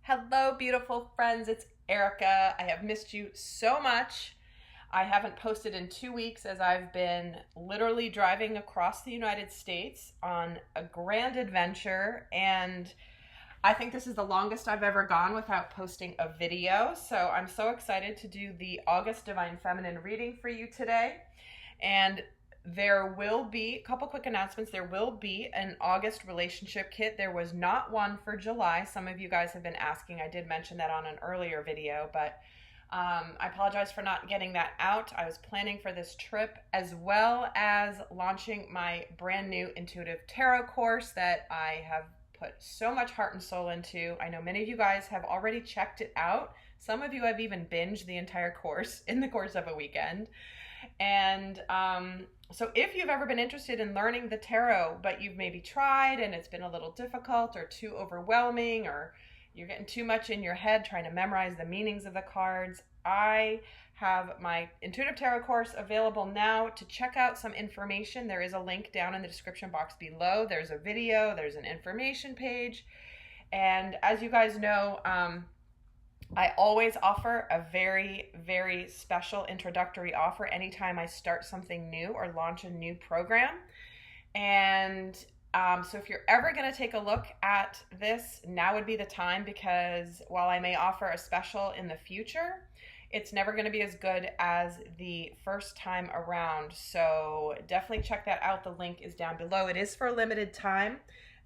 Hello, beautiful friends. It's Erica. I have missed you so much. I haven't posted in 2 weeks as I've been literally driving across the United States on a grand adventure. And I think this is the longest I've ever gone without posting a video. So I'm so excited to do the August Divine Feminine reading for you today. And there will be a couple quick announcements. There will be an August relationship kit. There was not one for July. Some of you guys have been asking. I did mention that on an earlier video, but I apologize for not getting that out. I was planning for this trip as well as launching my brand new intuitive tarot course that I have put so much heart and soul into. I know many of you guys have already checked it out. Some of you have even binged the entire course in the course of a weekend. And so if you've ever been interested in learning the tarot, but you've maybe tried and it's been a little difficult or too overwhelming, or you're getting too much in your head trying to memorize the meanings of the cards, I have my intuitive tarot course available now. To check out some information, there is a link down in the description box below. There's a video, there's an information page. And as you guys know, I always offer a very, very special introductory offer anytime I start something new or launch a new program. And so if you're ever going to take a look at this, now would be the time, because while I may offer a special in the future, it's never going to be as good as the first time around. So definitely check that out. The link is down below. It is for a limited time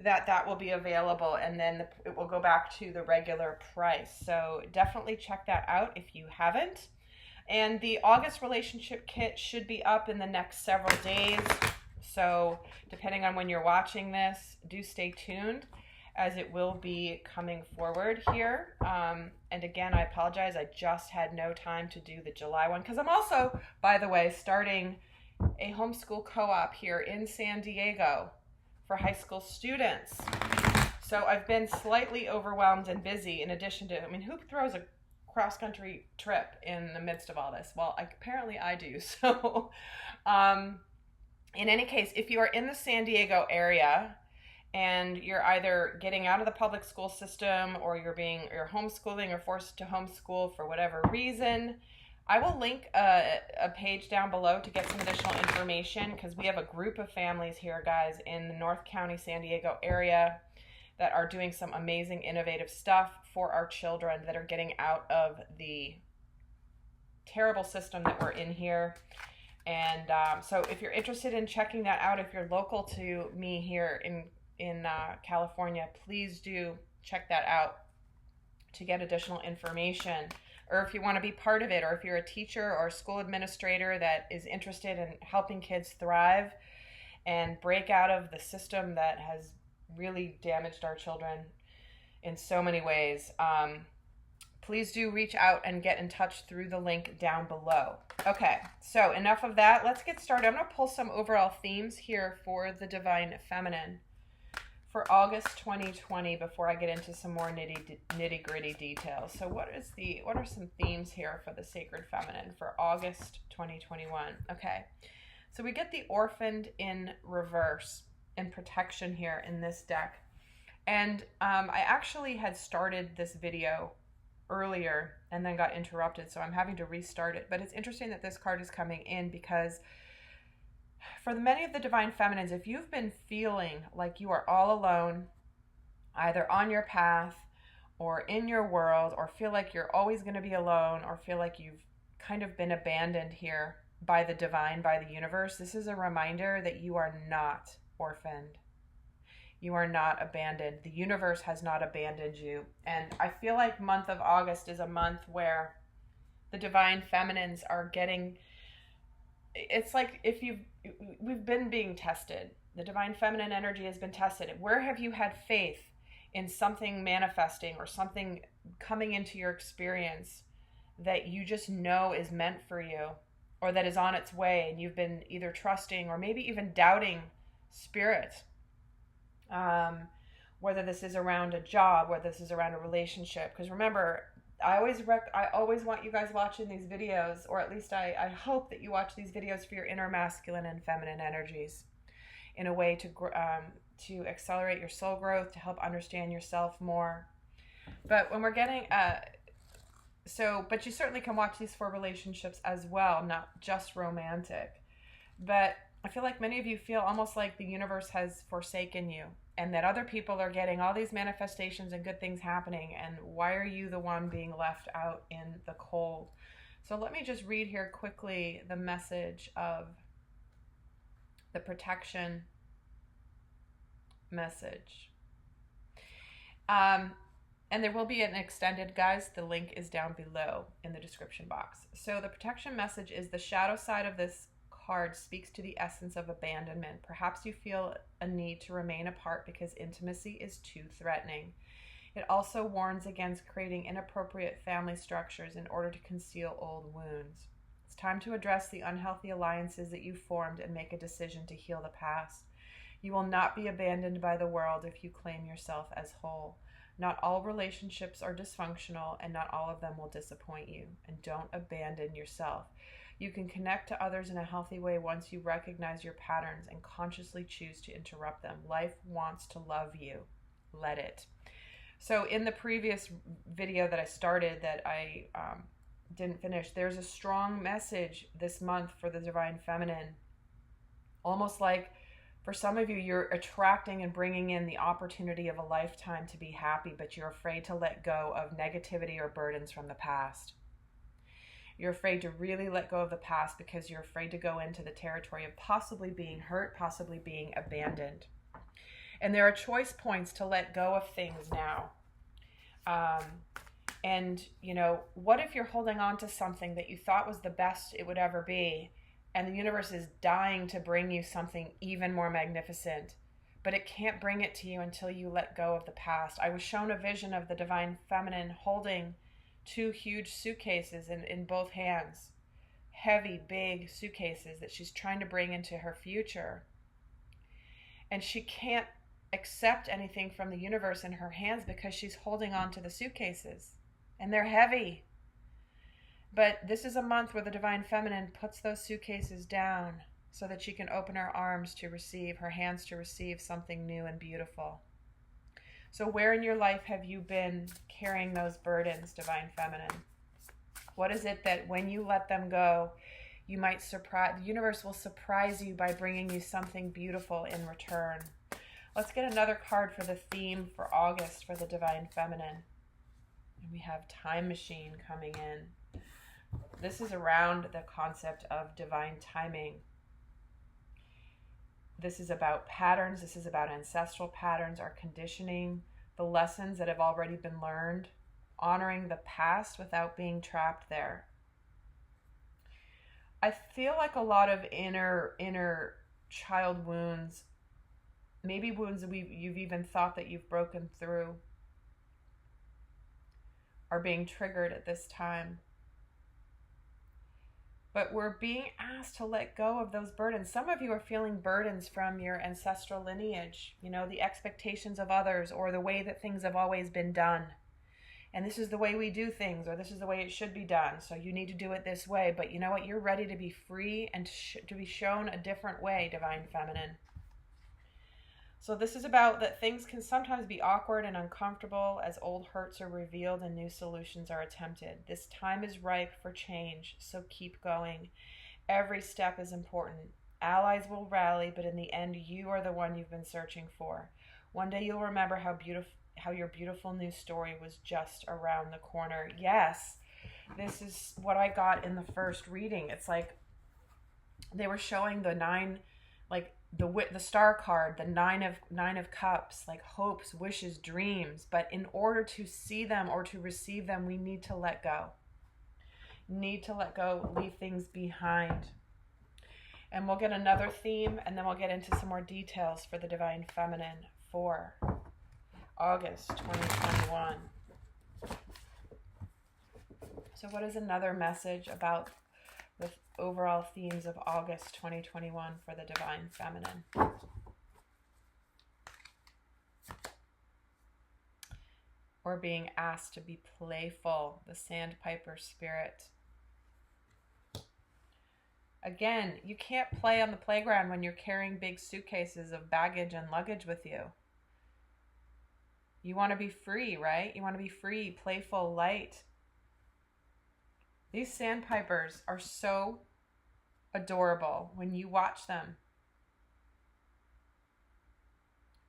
that will be available, and then it will go back to the regular price. So definitely check that out if you haven't. And the August relationship kit should be up in the next several days. So depending on when you're watching this, do stay tuned, as it will be coming forward here. And again, I apologize. I just had no time to do the July one, because I'm also, by the way, starting a homeschool co-op here in San Diego for high school students. So I've been slightly overwhelmed and busy, in addition to, who throws a cross-country trip in the midst of all this? Well, apparently I do. So in any case, if you are in the San Diego area and you're either getting out of the public school system, or you're homeschooling or forced to homeschool for whatever reason, I will link a page down below to get some additional information, because we have a group of families here, guys, in the North County, San Diego area that are doing some amazing, innovative stuff for our children, that are getting out of the terrible system that we're in here. And so if you're interested in checking that out, if you're local to me here in California, please do check that out to get additional information. Or if you want to be part of it, or if you're a teacher or a school administrator that is interested in helping kids thrive and break out of the system that has really damaged our children in so many ways, please do reach out and get in touch through the link down below. Okay, so enough of that. Let's get started. I'm going to pull some overall themes here for the Divine Feminine for August 2020 before I get into some more nitty gritty details. So what are some themes here for the Sacred Feminine for August 2021? Okay, so we get the Orphaned in reverse and protection here in this deck. And I actually had started this video earlier and then got interrupted, so I'm having to restart it. But it's interesting that this card is coming in, because for many of the Divine Feminines, if you've been feeling like you are all alone, either on your path or in your world, or feel like you're always going to be alone, or feel like you've kind of been abandoned here by the divine, by the universe, this is a reminder that you are not orphaned. You are not abandoned. The universe has not abandoned you. And I feel like month of August is a month where the Divine Feminines are getting, it's like we've been being tested. The Divine Feminine energy has been tested. Where have you had faith in something manifesting, or something coming into your experience that you just know is meant for you, or that is on its way, and you've been either trusting or maybe even doubting spirit? Whether this is around a job, whether this is around a relationship. Because remember, I always want you guys watching these videos, or at least I hope that you watch these videos for your inner masculine and feminine energies, in a way to accelerate your soul growth, to help understand yourself more. But when we're getting but you certainly can watch these for relationships as well, not just romantic. But I feel like many of you feel almost like the universe has forsaken you, and that other people are getting all these manifestations and good things happening, and why are you the one being left out in the cold? So let me just read here quickly the message of the protection message. And there will be an extended, guys. The link is down below in the description box. So the protection message is: the shadow side of this card speaks to the essence of abandonment. Perhaps you feel a need to remain apart because intimacy is too threatening. It also warns against creating inappropriate family structures in order to conceal old wounds. It's time to address the unhealthy alliances that you formed and make a decision to heal the past. You will not be abandoned by the world if you claim yourself as whole. Not all relationships are dysfunctional, and not all of them will disappoint you. And don't abandon yourself. You can connect to others in a healthy way once you recognize your patterns and consciously choose to interrupt them. Life wants to love you. Let it. So in the previous video that I started that I didn't finish, there's a strong message this month for the Divine Feminine. Almost like for some of you, you're attracting and bringing in the opportunity of a lifetime to be happy, but you're afraid to let go of negativity or burdens from the past. You're afraid to really let go of the past because you're afraid to go into the territory of possibly being hurt, possibly being abandoned. And there are choice points to let go of things now. And, you know, what if you're holding on to something that you thought was the best it would ever be, and the universe is dying to bring you something even more magnificent, but it can't bring it to you until you let go of the past? I was shown a vision of the Divine Feminine holding two huge suitcases in both hands, heavy, big suitcases that she's trying to bring into her future. And she can't accept anything from the universe in her hands because she's holding on to the suitcases, and they're heavy. But this is a month where the Divine Feminine puts those suitcases down so that she can open her arms to receive, her hands to receive something new and beautiful. So where in your life have you been carrying those burdens, Divine Feminine? What is it that when you let them go, you might surprise, the universe will surprise you by bringing you something beautiful in return? Let's get another card for the theme for August for the Divine Feminine. And we have Time Machine coming in. This is around the concept of divine timing. This is about patterns. This is about ancestral patterns, our conditioning, the lessons that have already been learned, honoring the past without being trapped there. I feel like a lot of inner child wounds, maybe wounds that you've even thought that you've broken through, are being triggered at this time. But we're being asked to let go of those burdens. Some of you are feeling burdens from your ancestral lineage, you know, the expectations of others, or the way that things have always been done. And this is the way we do things, or this is the way it should be done, so you need to do it this way. But you know what? You're ready to be free and to be shown a different way, Divine Feminine. So this is about that things can sometimes be awkward and uncomfortable as old hurts are revealed and new solutions are attempted. This time is ripe for change, so keep going. Every step is important. Allies will rally, but in the end, you are the one you've been searching for. One day you'll remember how your beautiful new story was just around the corner. Yes, this is what I got in the first reading. It's like they were showing the nine, like the star card, the nine of cups, like hopes, wishes, dreams. But in order to see them or to receive them, we need to let go. Need to let go, leave things behind. And we'll get another theme, and then we'll get into some more details for the Divine Feminine for August 2021. So what is another message about the overall themes of August 2021 for the Divine Feminine? We're being asked to be playful, the Sandpiper spirit. Again, you can't play on the playground when you're carrying big suitcases of baggage and luggage with you. You want to be free, right? You want to be free, playful, light. These sandpipers are so adorable when you watch them.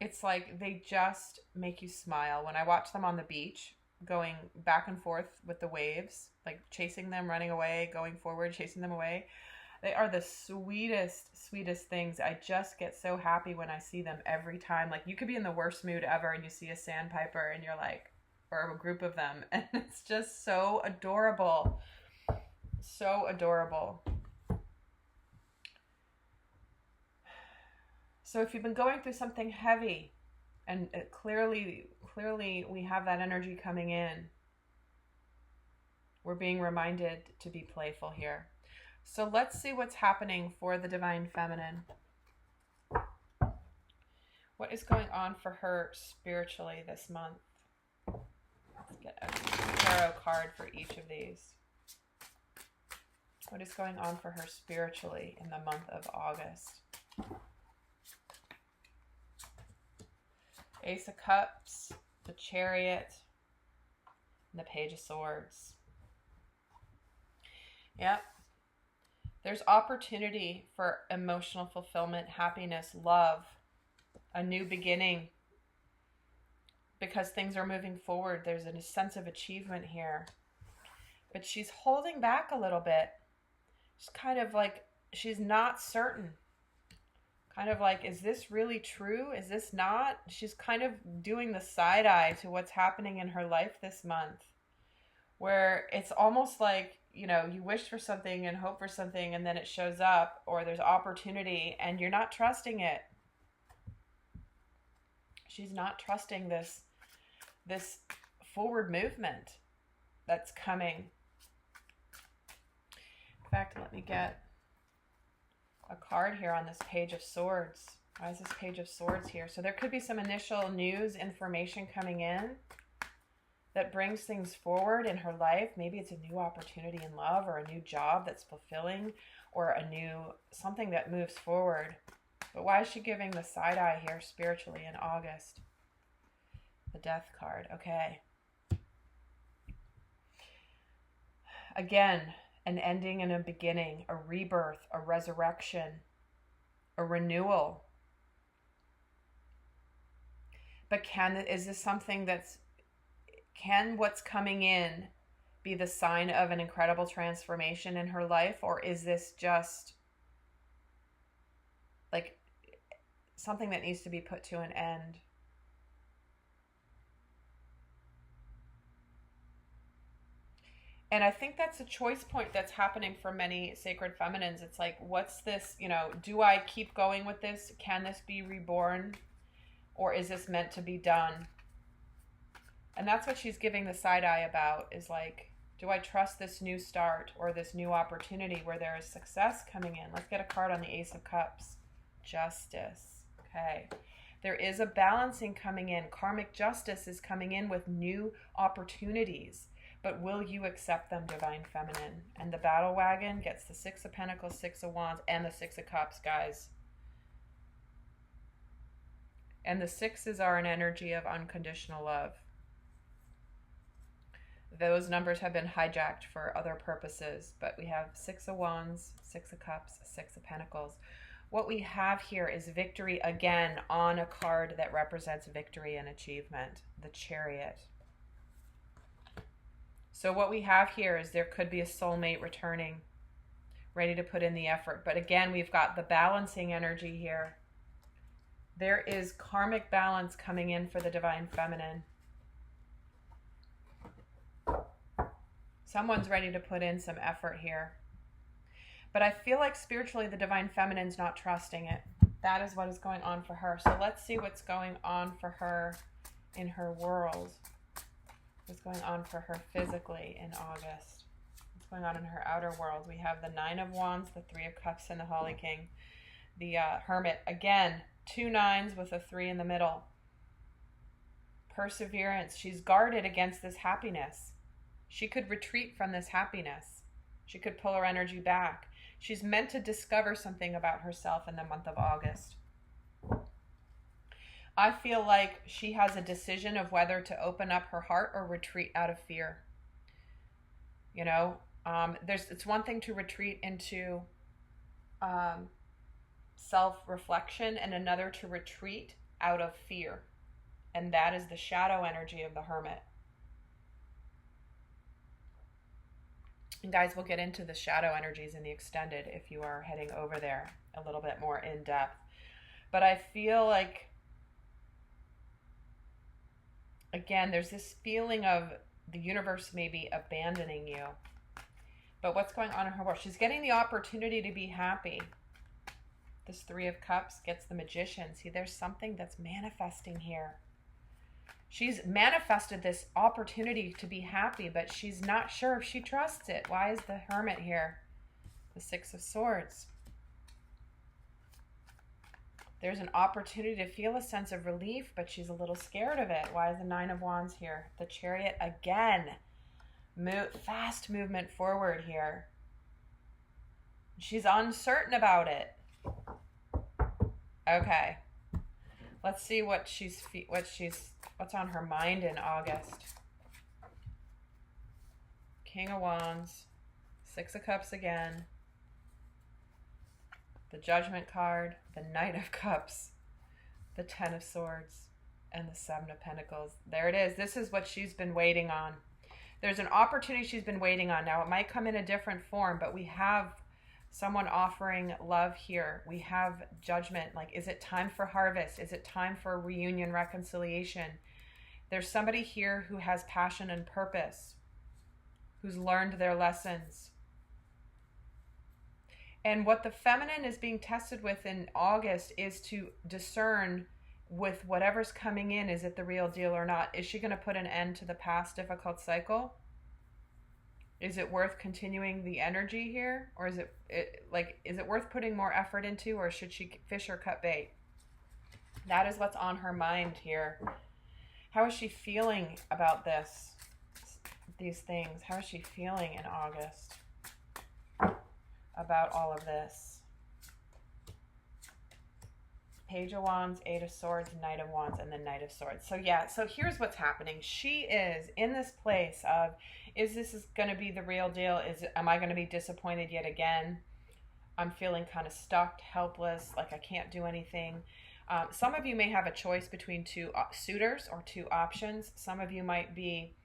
It's like they just make you smile. When I watch them on the beach, going back and forth with the waves, like chasing them, running away, going forward, chasing them away, they are the sweetest, sweetest things. I just get so happy when I see them every time. Like you could be in the worst mood ever and you see a sandpiper and you're like, or a group of them, and it's just so adorable. So adorable. So if you've been going through something heavy, and clearly we have that energy coming in, we're being reminded to be playful here. So let's see what's happening for the Divine Feminine. What is going on for her spiritually this month? Let's get a tarot card for each of these. What is going on for her spiritually in the month of August? Ace of Cups, the Chariot, and the Page of Swords. Yep. There's opportunity for emotional fulfillment, happiness, love, a new beginning. Because things are moving forward, there's a sense of achievement here. But she's holding back a little bit. She's kind of like, she's not certain. Kind of like, is this really true? Is this not? She's kind of doing the side eye to what's happening in her life this month, where it's almost like, you know, you wish for something and hope for something and then it shows up, or there's opportunity and you're not trusting it. She's not trusting this forward movement that's coming. In fact, let me get a card here on this Page of Swords. Why is this Page of Swords here? So there could be some initial news, information coming in that brings things forward in her life. Maybe it's a new opportunity in love, or a new job that's fulfilling, or a new something that moves forward. But why is she giving the side eye here spiritually in August? The Death card. Okay. Again, an ending and a beginning, a rebirth, a resurrection, a renewal. But is this something can what's coming in be the sign of an incredible transformation in her life? Or is this just like something that needs to be put to an end? And I think that's a choice point that's happening for many sacred feminines. It's like, what's this, you know, do I keep going with this? Can this be reborn? Or is this meant to be done? And that's what she's giving the side eye about, is like, do I trust this new start or this new opportunity where there is success coming in? Let's get a card on the Ace of Cups. Justice. Okay. There is a balancing coming in. Karmic justice is coming in with new opportunities. But will you accept them, Divine Feminine? And the Battle Wagon gets the Six of Pentacles, Six of Wands, and the Six of Cups, guys. And the sixes are an energy of unconditional love. Those numbers have been hijacked for other purposes, but we have Six of Wands, Six of Cups, Six of Pentacles. What we have here is victory again on a card that represents victory and achievement, the Chariot. So what we have here is there could be a soulmate returning, ready to put in the effort. But again, we've got the balancing energy here. There is karmic balance coming in for the Divine Feminine. Someone's ready to put in some effort here. But I feel like spiritually the Divine Feminine's not trusting it. That is what is going on for her. So let's see what's going on for her in her world. What's going on for her physically in August? What's going on in her outer world? We have the Nine of Wands, the Three of Cups, and the Holy King. The Hermit. Again, 2 nines with a 3 in the middle. Perseverance. She's guarded against this happiness. She could retreat from this happiness. She could pull her energy back. She's meant to discover something about herself in the month of August. I feel like she has a decision of whether to open up her heart or retreat out of fear. You know, it's one thing to retreat into um, self-reflection, and another to retreat out of fear, and that is the shadow energy of the hermit. And guys, we'll get into the shadow energies in the extended if you are heading over there a little bit more in depth. But I feel like, again, there's this feeling of the universe maybe abandoning you. But what's going on in her world? She's getting the opportunity to be happy. This Three of Cups gets the Magician. See, there's something that's manifesting here. She's manifested this opportunity to be happy, but she's not sure if she trusts it. Why is the Hermit here? The Six of Swords. There's an opportunity to feel a sense of relief, but she's a little scared of it. Why is the Nine of Wands here? The Chariot again. Fast movement forward here. She's uncertain about it. Okay. Let's see what's on her mind in August. King of Wands, Six of Cups again, the Judgment card, the Knight of Cups, the Ten of Swords, and the Seven of Pentacles. There it is. This is what she's been waiting on. There's an opportunity she's been waiting on. Now, it might come in a different form, but we have someone offering love here. We have Judgment. Like, is it time for harvest? Is it time for reunion, reconciliation? There's somebody here who has passion and purpose, who's learned their lessons. And what the feminine is being tested with in August is to discern with whatever's coming in, is it the real deal or not? Is she going to put an end to the past difficult cycle? Is it worth continuing the energy here? Or is it worth putting more effort into, or should she fish or cut bait? That is what's on her mind here. How is she feeling about these things? How is she feeling in August about all of this? Page of Wands, Eight of Swords, Knight of Wands, and the Knight of Swords. So yeah, so here's what's happening. She is in this place of, is this going to be the real deal? Am I going to be disappointed yet again? I'm feeling kind of stuck, helpless, like I can't do anything. Some of you may have a choice between two suitors or two options. Some of you might be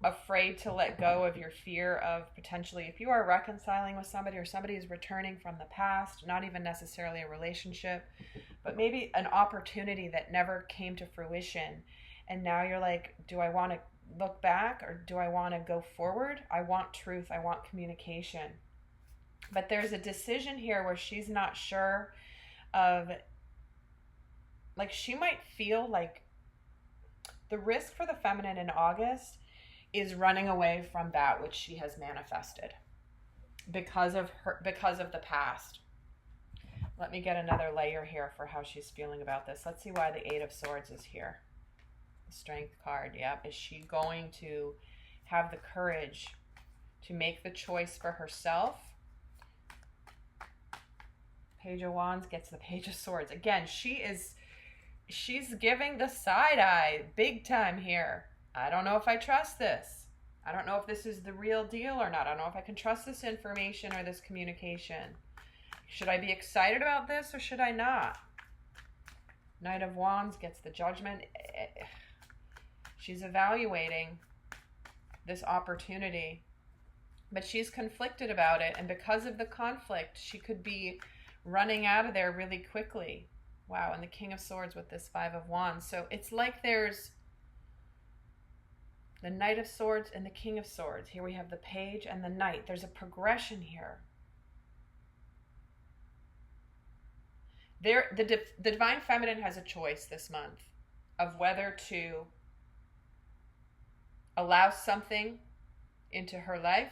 afraid to let go of your fear of potentially, if you are reconciling with somebody or somebody is returning from the past, not even necessarily a relationship, but maybe an opportunity that never came to fruition. And now you're like, do I want to look back or do I want to go forward? I want truth. I want communication. But there's a decision here where she's not sure of, like, she might feel like the risk for the feminine in August is running away from that which she has manifested because of the past. Let me get another layer here for how she's feeling about this. Let's see why the Eight of Swords is here. The Strength card, yep. Is she going to have the courage to make the choice for herself? Page of Wands gets the Page of Swords. Again, she's giving the side eye big time here. I don't know if I trust this. I don't know if this is the real deal or not. I don't know if I can trust this information or this communication. Should I be excited about this or should I not? Knight of Wands gets the Judgment. She's evaluating this opportunity, but she's conflicted about it. And because of the conflict, she could be running out of there really quickly. Wow, and the King of Swords with this Five of Wands. So it's like there's the Knight of Swords and the King of Swords. Here we have the Page and the Knight. There's a progression here. The Divine Feminine has a choice this month of whether to allow something into her life,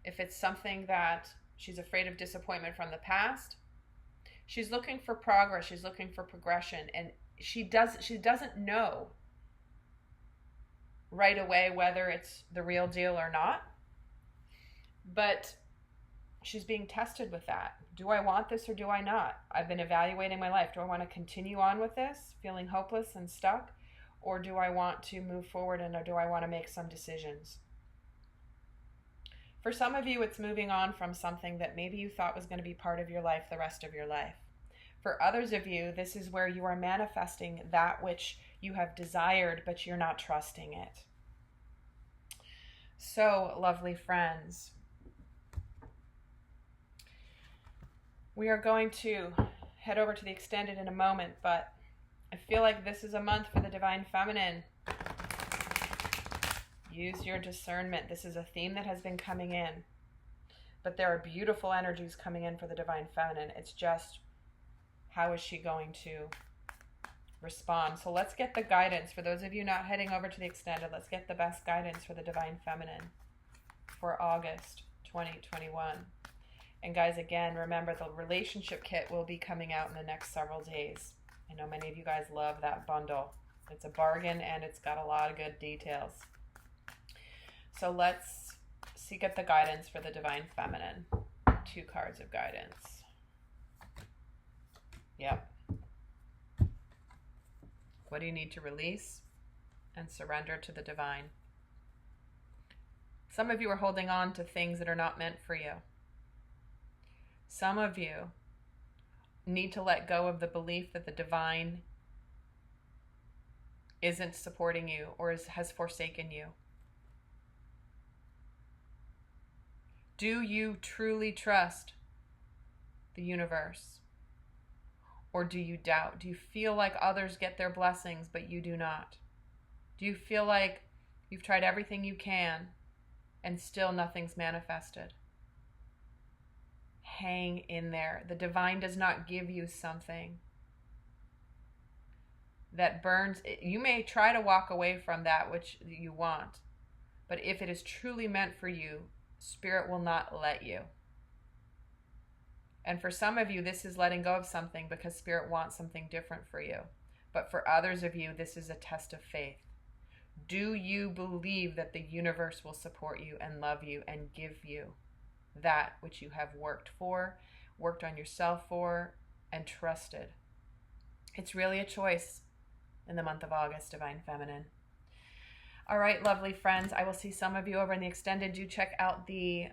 if it's something that she's afraid of disappointment from the past. She's looking for progress. She's looking for progression, and she doesn't know right away whether it's the real deal or not. But she's being tested with that. Do I want this or do I not? I've been evaluating my life. Do I want to continue on with this, feeling hopeless and stuck? Or do I want to move forward, and do I want to make some decisions? For some of you, it's moving on from something that maybe you thought was going to be part of your life the rest of your life. For others of you, this is where you are manifesting that which you have desired, but you're not trusting it. So, lovely friends, we are going to head over to the extended in a moment, but I feel like this is a month for the Divine Feminine. Use your discernment. This is a theme that has been coming in, but there are beautiful energies coming in for the Divine Feminine. It's just, how is she going to respond? So let's get the guidance. For those of you not heading over to the extended, let's get the best guidance for the Divine Feminine for August 2021. And guys, again, remember the relationship kit will be coming out in the next several days. I know many of you guys love that bundle. It's a bargain and it's got a lot of good details. So let's get the guidance for the Divine Feminine. 2 cards of guidance. Yep. What do you need to release and surrender to the divine? Some of you are holding on to things that are not meant for you. Some of you need to let go of the belief that the divine isn't supporting you or has forsaken you. Do you truly trust the universe? Or do you doubt? Do you feel like others get their blessings, but you do not? Do you feel like you've tried everything you can and still nothing's manifested? Hang in there. The divine does not give you something that burns. You may try to walk away from that which you want, but if it is truly meant for you, Spirit will not let you. And for some of you, this is letting go of something because Spirit wants something different for you. But for others of you, this is a test of faith. Do you believe that the universe will support you and love you and give you that which you have worked for, worked on yourself for, and trusted? It's really a choice in the month of August, Divine Feminine. All right, lovely friends, I will see some of you over in the extended. Do check out the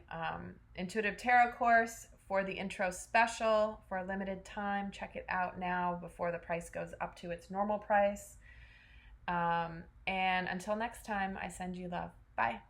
Intuitive Tarot course for the intro special for a limited time. Check it out now before the price goes up to its normal price. And until next time, I send you love. Bye.